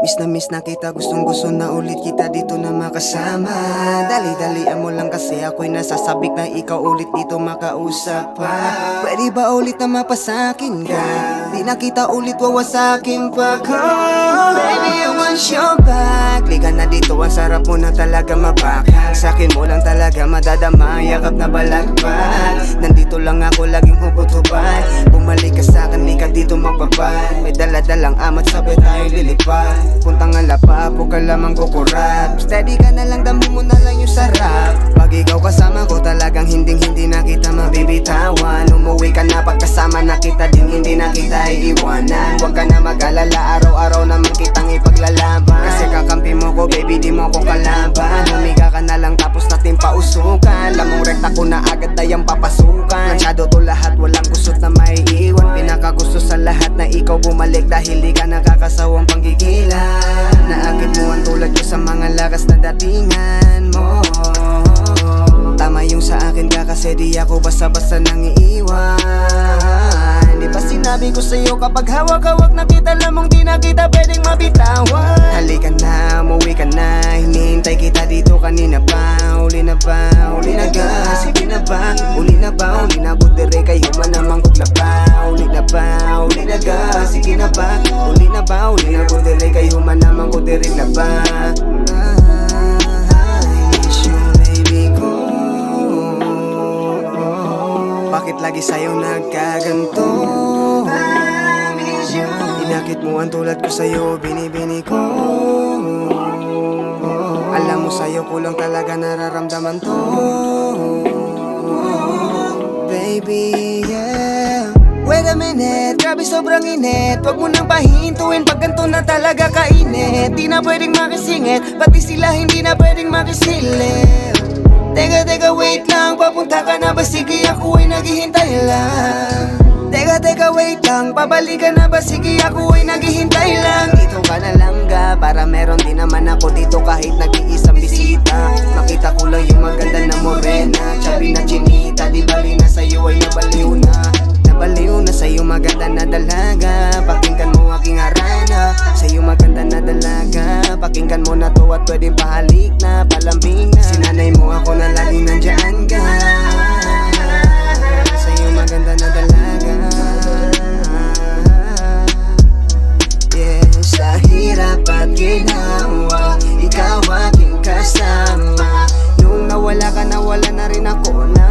Miss na miss na kita, gustong gusto na ulit kita dito na makasama. Dali-dalian mo lang kasi ako'y nasasabik na ikaw ulit dito makausap pa. Pwede ba ulit na mapasakin ka? Di na kita ulit wawasakin pa ko. Baby, I want your back. Lika na dito, ang sarap mo na talaga mabakal. Sa'kin mo lang talaga madadama, yakap na balagbat. Nandito lang ako, laging hubot-hubad. Bumalik ka sa'kin, di ka dito magbabad. May dala-dalang amat, sabay tayo lilipad. Puntang alapa, huwag ka lamang kukurap. Steady ka na lang, dami mo na lang yung sarap. Pag ikaw kasama ko, talagang hindi na kita mabibitawan. Umuwi ka na pagkasama na kita, din hindi na kita iiwanan. Huwag ka na mag-alala, araw-araw naman kitang ipaglalaban. Kasi kakampi mo ko, baby, di mo ko kalaban. Humiga ka na lang tapos natin pausukan. Lamang rekta ko na agad na yung papasukan. Plansyado to lahat, walang gusot na maiiwan. Pinakagusto sa lahat na ikaw bumalik, dahil di ka nakakasawang panggigilan. Naakit mo ang tulad ko sa mga lakas na datingan mo. Tama yung sa akin ka kasi di ako basta-basta nang iiwan. Di ba sinabi ko sa'yo kapag hawak-hawak na kita, lamang di na kita pwedeng mabitawan. Halika na, umuwi ka na, hinihintay kita dito kanina pa. Uli na ba, uli na ga, sige na ba, uli na ba, uli na budere kayo man namang kukla pa. Uli na ba, uli na ga, sige na ba, uli na ba, uli na budere kayo man namang kudere na ba. Bakit lagi sa'yo nagkaganto? Inakit mo ang tulad ko sa'yo, binibini ko. Alam mo sa'yo kulang talaga nararamdaman to. Baby, yeah. Wait a minute, grabe sobrang init. Huwag mo nang pahintuin pag ganito na talaga kainit. Di na pwedeng makisingit, pati sila hindi na pwedeng makisilip. Teka, wait lang, papunta ka na ba? Sige, ako ay naghihintay lang. Teka, wait lang, pabalik ka na ba? Sige, ako ay naghihintay lang. Dito ka na lang ga, para meron din naman ako dito kahit nag-iisang bisita. Makita ko lang yung maganda na morena, chubby na chinita. Di bali na sa'yo ay nabaliw na. Nabaliw na sa'yo maganda na dalaga. Pakinggan mo aking harana, sa'yo maganda na dalaga. Pakinggan mo na to at pwedeng pahalik na, palambing na. Sinanay mo ako na laging nandyan ka. Sa'yo maganda na dalaga. Yeah, sa hirap at ginawa, ikaw aking kasama. Nung nawala ka, nawala na rin ako na.